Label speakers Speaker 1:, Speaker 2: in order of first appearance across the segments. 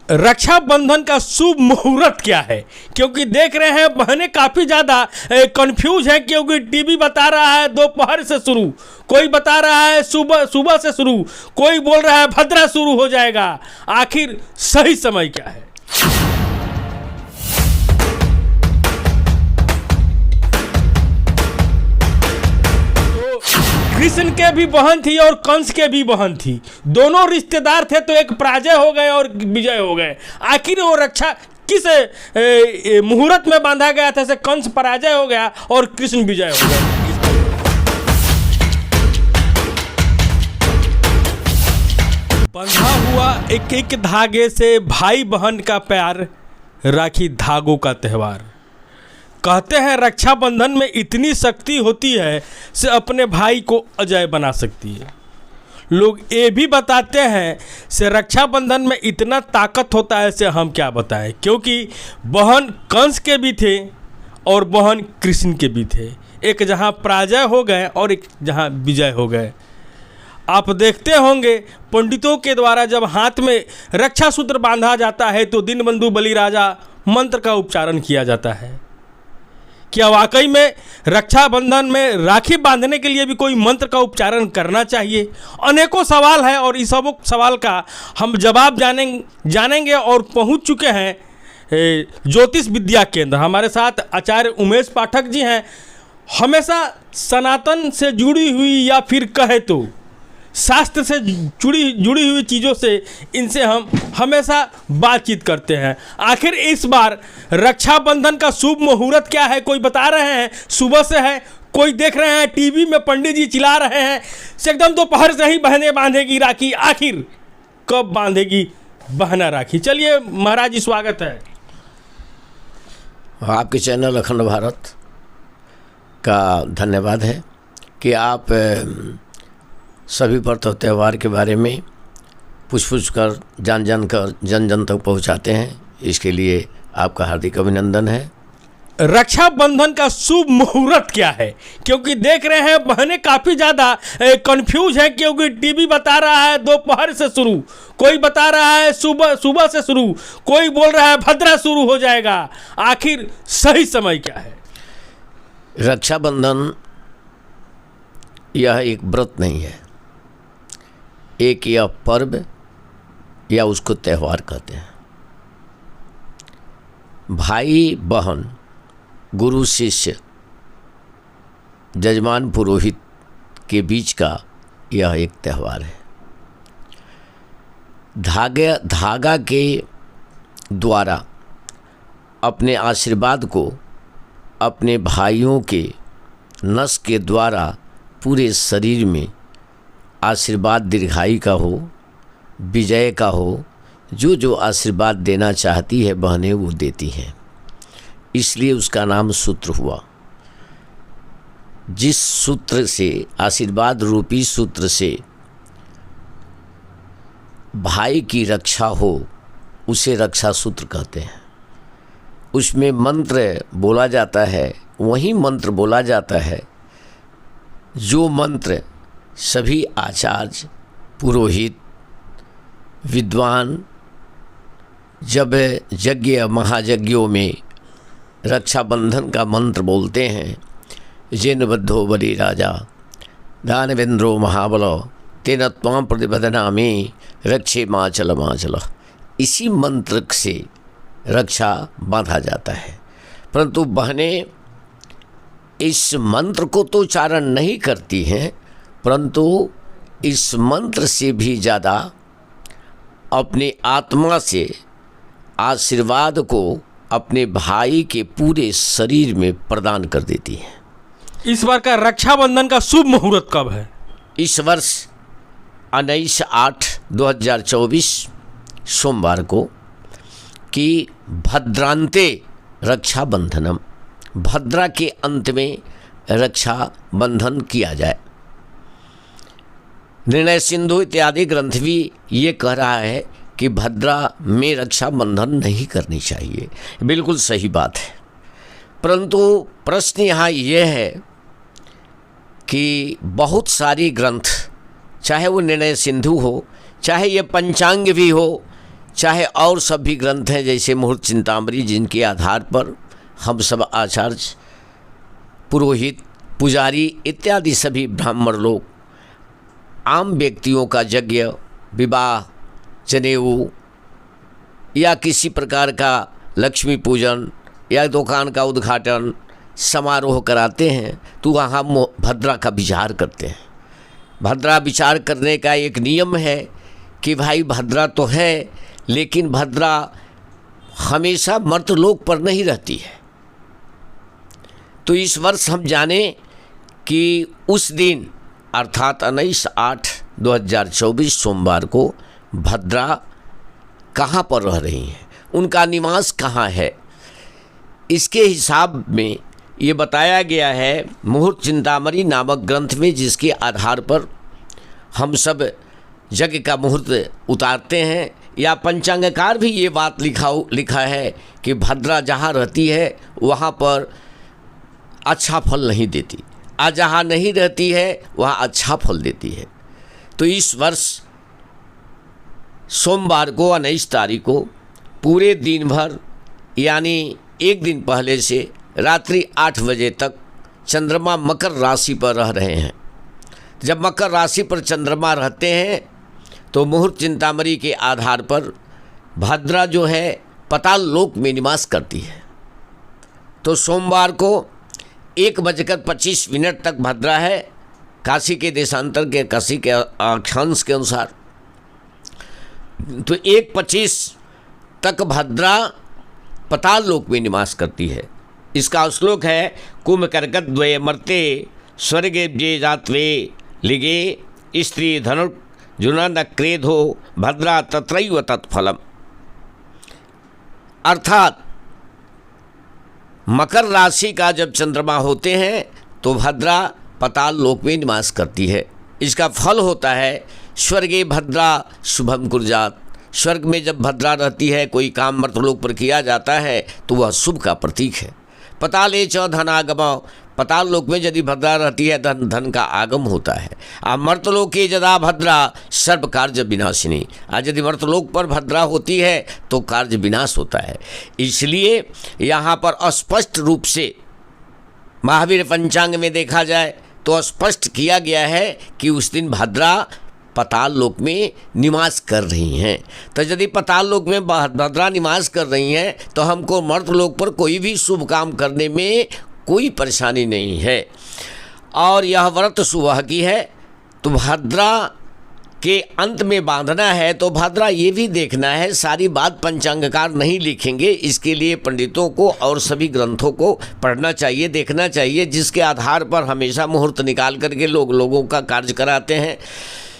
Speaker 1: रक्षाबंधन का शुभ मुहूर्त क्या है? क्योंकि देख रहे हैं बहनें काफ़ी ज़्यादा कंफ्यूज हैं, क्योंकि टीवी बता रहा है दोपहर से शुरू, कोई बता रहा है सुबह से शुरू, कोई बोल रहा है भद्रा शुरू हो जाएगा। आखिर सही समय क्या है? कृष्ण के भी बहन थी और कंस के भी बहन थी, दोनों रिश्तेदार थे, तो एक पराजय हो गए और विजय हो गए। आखिर वो रक्षा किस मुहूर्त में बांधा गया था से कंस पराजय हो गया और कृष्ण विजय हो गए? बंधा हुआ एक एक धागे से भाई बहन का प्यार, राखी धागों का त्यौहार। कहते हैं रक्षाबंधन में इतनी शक्ति होती है से अपने भाई को अजय बना सकती है। लोग ये भी बताते हैं से रक्षाबंधन में इतना ताकत होता है से हम क्या बताएं, क्योंकि बहन कंस के भी थे और बहन कृष्ण के भी थे। एक जहां पराजय हो गए और एक जहां विजय हो गए। आप देखते होंगे पंडितों के द्वारा जब हाथ में रक्षा सूत्र बांधा जाता है तो दीनबंधु बलिराजा मंत्र का उच्चारण किया जाता है। क्या वाकई में रक्षाबंधन में राखी बांधने के लिए भी कोई मंत्र का करना चाहिए? अनेकों सवाल है और इस सब सवाल का हम जवाब जानेंगे और पहुंच चुके हैं ज्योतिष विद्या केंद्र। हमारे साथ आचार्य उमेश पाठक जी हैं। हमेशा सनातन से जुड़ी हुई या फिर कहे तो शास्त्र से जुड़ी हुई चीज़ों से इनसे हम हमेशा बातचीत करते हैं। आखिर इस बार रक्षाबंधन का शुभ मुहूर्त क्या है? कोई बता रहे हैं सुबह से है, कोई देख रहे हैं टीवी में पंडित जी चिल्ला रहे हैं से एकदम दोपहर से ही बहनें बांधेगी राखी। आखिर कब बांधेगी बहना राखी? चलिए महाराज जी, स्वागत है
Speaker 2: आपके चैनल अखंड भारत का। धन्यवाद है कि आप सभी पर्व त्यौहार के बारे में पूछ कर जन जन तक पहुंचाते हैं। इसके लिए आपका हार्दिक अभिनंदन है।
Speaker 1: रक्षाबंधन का शुभ मुहूर्त क्या है? क्योंकि देख रहे हैं बहनें काफ़ी ज़्यादा कंफ्यूज हैं, क्योंकि टीवी बता रहा है दोपहर से शुरू, कोई बता रहा है सुबह से शुरू, कोई बोल रहा है भद्रा शुरू हो जाएगा। आखिर सही समय क्या है?
Speaker 2: रक्षाबंधन यह एक व्रत नहीं है, एक यह पर्व या उसको त्यौहार कहते हैं। भाई बहन, गुरु शिष्य, जजमान पुरोहित के बीच का यह एक त्यौहार है। धागा के द्वारा अपने आशीर्वाद को अपने भाइयों के नस के द्वारा पूरे शरीर में आशीर्वाद दीर्घायु का हो, विजय का हो, जो आशीर्वाद देना चाहती है बहनें वो देती हैं। इसलिए उसका नाम सूत्र हुआ। जिस सूत्र से, आशीर्वाद रूपी सूत्र से भाई की रक्षा हो उसे रक्षा सूत्र कहते हैं। उसमें मंत्र बोला जाता है, वही मंत्र बोला जाता है जो मंत्र सभी आचार्य, पुरोहित, विद्वान जब यज्ञ महायज्ञों में रक्षाबंधन का मंत्र बोलते हैं, जेन बद्धो बलि राजा दानवेंद्रो महाबलो तेन त्वां प्रतिबध्नामि रक्षे माचल। इसी मंत्र से रक्षा बांधा जाता है। परंतु बहनें इस मंत्र को तो उच्चारण नहीं करती हैं, परंतु इस मंत्र से भी ज़्यादा अपनी आत्मा से आशीर्वाद को अपने भाई के पूरे शरीर में प्रदान कर देती है।
Speaker 1: इस बार का रक्षाबंधन का शुभ मुहूर्त कब है?
Speaker 2: इस वर्ष 19/8/2024 सोमवार को कि भद्रांते रक्षाबंधनम, भद्रा के अंत में रक्षाबंधन किया जाए। निर्णय सिंधु इत्यादि ग्रंथ भी ये कह रहा है कि भद्रा में रक्षाबंधन नहीं करनी चाहिए। बिल्कुल सही बात है, परंतु प्रश्न यहाँ ये है कि बहुत सारी ग्रंथ, चाहे वो निर्णय सिंधु हो, चाहे ये पंचांग भी हो, चाहे और सभी ग्रंथ हैं जैसे मुहूर्त चिंतामणि, जिनके आधार पर हम सब आचार्य, पुरोहित, पुजारी इत्यादि सभी ब्राह्मण लोग आम व्यक्तियों का यज्ञ, विवाह, जनेऊ या किसी प्रकार का लक्ष्मी पूजन या दुकान का उद्घाटन समारोह कराते हैं तो वहाँ भद्रा का विचार करते हैं। भद्रा विचार करने का एक नियम है कि भाई भद्रा तो है, लेकिन भद्रा हमेशा मर्तलोक पर नहीं रहती है। तो इस वर्ष हम जाने कि उस दिन अर्थात 19/8/2024 सोमवार को भद्रा कहाँ पर रह रही हैं, उनका निवास कहाँ है। इसके हिसाब में ये बताया गया है मुहूर्त चिंतामणि नामक ग्रंथ में, जिसके आधार पर हम सब यज्ञ का मुहूर्त उतारते हैं। या पंचांगकार भी ये बात लिखा है कि भद्रा जहाँ रहती है वहाँ पर अच्छा फल नहीं देती, और जहाँ नहीं रहती है वहाँ अच्छा फल देती है। तो इस वर्ष सोमवार को 19 तारीख को पूरे दिन भर यानी एक दिन पहले से रात्रि 8 बजे तक चंद्रमा मकर राशि पर रह रहे हैं। जब मकर राशि पर चंद्रमा रहते हैं तो मुहूर्त चिंतामणि के आधार पर भद्रा जो है पाताल लोक में निवास करती है। तो सोमवार को 1:25 तक भद्रा है, काशी के देशांतर के, काशी के अक्षांश के अनुसार। तो 1:25 तक भद्रा पाताल लोक में निवास करती है। इसका श्लोक है कुंभकर्कट द्वये मर्ते स्वर्गे जे जात्वे लिगे स्त्री धनु जुनन क्रेधो भद्रा तत्रैव तत्फलम। अर्थात मकर राशि का जब चंद्रमा होते हैं तो भद्रा पाताल लोक में निवास करती है। इसका फल होता है स्वर्गे भद्रा शुभम कुर्जात। स्वर्ग में जब भद्रा रहती है, कोई काम मर्तलोक पर किया जाता है तो वह शुभ का प्रतीक है। पताले च धनागम, पाताल लोक में यदि भद्रा रहती है धन का आगम होता है। आ मर्तलोके यदा भद्रा सर्व कार्य विनाशिनी। आज यदि मर्तलोक पर भद्रा होती है तो कार्य विनाश होता है। इसलिए यहाँ पर स्पष्ट रूप से महावीर पंचांग में देखा जाए तो स्पष्ट किया गया है कि उस दिन भद्रा पाताल लोक में निवास कर रही हैं। तो यदि पाताल लोक में भद्रा निवास कर रही हैं तो हमको मर्तलोक पर कोई भी शुभ काम करने में कोई परेशानी नहीं है। और यह व्रत सुबह की है तो भद्रा के अंत में बांधना है। तो भद्रा ये भी देखना है, सारी बात पंचांगकार नहीं लिखेंगे, इसके लिए पंडितों को और सभी ग्रंथों को पढ़ना चाहिए, देखना चाहिए, जिसके आधार पर हमेशा मुहूर्त निकाल करके लोगों का कार्य कराते हैं,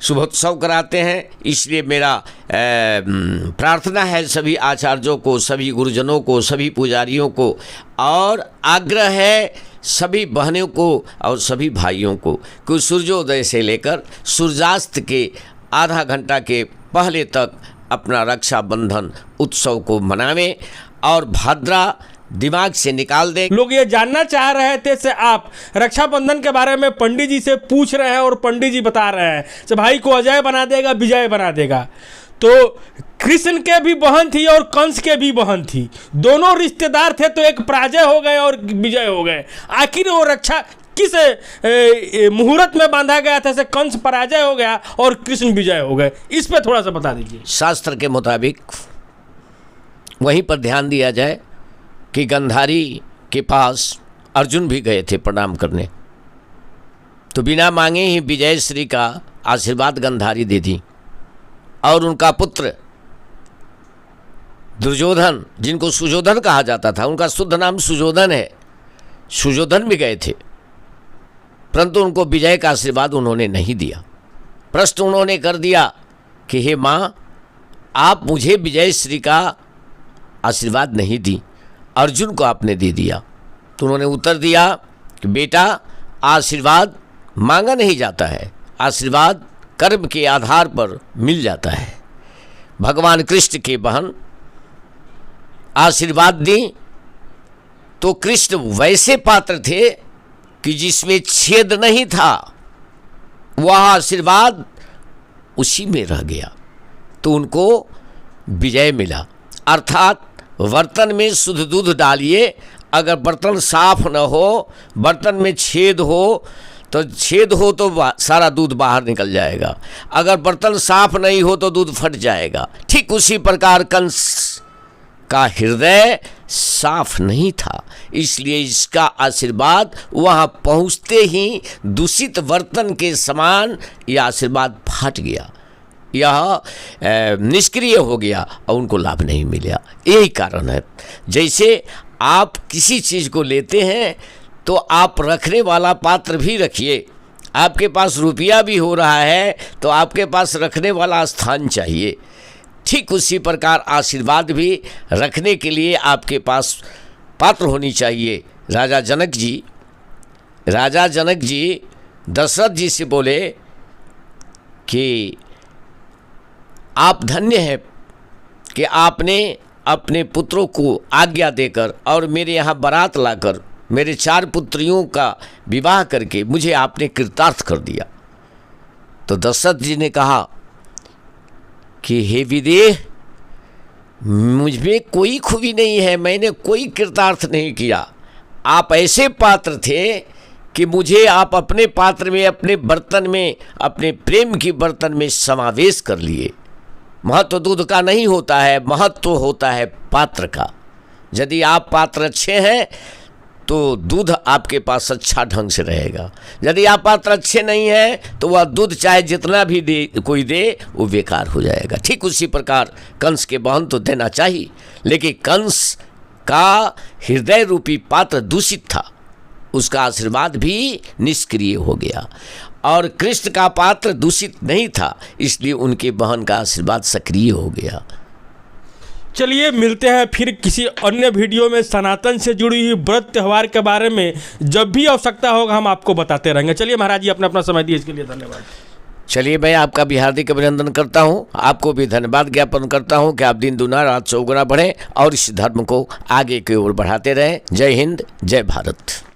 Speaker 2: शुभोत्सव कराते हैं। इसलिए मेरा प्रार्थना है सभी आचार्यों को, सभी गुरुजनों को, सभी पुजारियों को, और आग्रह है सभी बहनों को और सभी भाइयों को कि सूर्योदय से लेकर सूर्यास्त के आधा घंटा के पहले तक अपना रक्षाबंधन उत्सव को मनावें और भद्रा दिमाग से निकाल दें।
Speaker 1: लोग ये जानना चाह रहे थे से आप रक्षाबंधन के बारे में पंडित जी से पूछ रहे हैं और पंडित जी बता रहे हैं कि भाई को अजय बना देगा, विजय बना देगा। तो कृष्ण के भी बहन थी और कंस के भी बहन थी, दोनों रिश्तेदार थे, तो एक पराजय हो गए और विजय हो गए। आखिर वो रक्षा किस मुहूर्त में बांधा गया था से कंस पराजय हो गया और कृष्ण विजय हो गए, इस पर थोड़ा सा बता दीजिए।
Speaker 2: शास्त्र के मुताबिक वहीं पर ध्यान दिया जाए कि गंधारी के पास अर्जुन भी गए थे प्रणाम करने, तो बिना मांगे ही विजय श्री का आशीर्वाद गंधारी दे दी। और उनका पुत्र दुर्योधन, जिनको सुयोधन कहा जाता था, उनका शुद्ध नाम सुयोधन है, सुयोधन भी गए थे, परंतु उनको विजय का आशीर्वाद उन्होंने नहीं दिया। प्रश्न उन्होंने कर दिया कि हे माँ, आप मुझे विजय श्री का आशीर्वाद नहीं दी, अर्जुन को आपने दे दिया। तो उन्होंने उत्तर दिया कि बेटा, आशीर्वाद मांगा नहीं जाता है, आशीर्वाद कर्म के आधार पर मिल जाता है। भगवान कृष्ण के बहन आशीर्वाद दी तो कृष्ण वैसे पात्र थे कि जिसमें छेद नहीं था, वह आशीर्वाद उसी में रह गया। तो उनको विजय मिला। अर्थात बर्तन में शुद्ध दूध डालिए, अगर बर्तन साफ न हो, बर्तन में छेद हो तो सारा दूध बाहर निकल जाएगा, अगर बर्तन साफ नहीं हो तो दूध फट जाएगा। ठीक उसी प्रकार कंस का हृदय साफ नहीं था, इसलिए इसका आशीर्वाद वहाँ पहुँचते ही दूषित बर्तन के समान यह आशीर्वाद फट गया, यह निष्क्रिय हो गया और उनको लाभ नहीं मिला। यही कारण है, जैसे आप किसी चीज़ को लेते हैं तो आप रखने वाला पात्र भी रखिए। आपके पास रुपया भी हो रहा है तो आपके पास रखने वाला स्थान चाहिए। ठीक उसी प्रकार आशीर्वाद भी रखने के लिए आपके पास पात्र होनी चाहिए। राजा जनक जी दशरथ जी से बोले कि आप धन्य हैं कि आपने अपने पुत्रों को आज्ञा देकर और मेरे यहाँ बारात लाकर मेरे 4 पुत्रियों का विवाह करके मुझे आपने कृतार्थ कर दिया। तो दशरथ जी ने कहा कि हे विदेह, मुझ में कोई खूबी नहीं है, मैंने कोई कृतार्थ नहीं किया। आप ऐसे पात्र थे कि मुझे आप अपने पात्र में, अपने बर्तन में, अपने प्रेम की बर्तन में समावेश कर लिए। महत्व दूध का नहीं होता है, महत्व होता है पात्र का। यदि आप पात्र अच्छे हैं तो दूध आपके पास अच्छा ढंग से रहेगा, यदि आप पात्र अच्छे नहीं हैं तो वह दूध चाहे जितना भी कोई दे वो बेकार हो जाएगा। ठीक उसी प्रकार कंस के बहन तो देना चाहिए, लेकिन कंस का हृदय रूपी पात्र दूषित था, उसका आशीर्वाद भी निष्क्रिय हो गया। और कृष्ण का पात्र दूषित नहीं था, इसलिए उनके बहन का आशीर्वाद सक्रिय हो गया।
Speaker 1: चलिए मिलते हैं फिर किसी अन्य वीडियो में सनातन से जुड़ी हुई व्रत त्यौहार के बारे में। जब भी आवश्यकता होगा हम आपको बताते रहेंगे। चलिए महाराज जी, अपना समय दिए इसके लिए धन्यवाद।
Speaker 2: चलिए मैं आपका भी हार्दिक अभिनंदन करता हूँ, आपको भी धन्यवाद ज्ञापन करता हूँ कि आप दिन दुना रात चौगुना बढ़ें और इस धर्म को आगे की ओर बढ़ाते रहें। जय हिंद, जय भारत।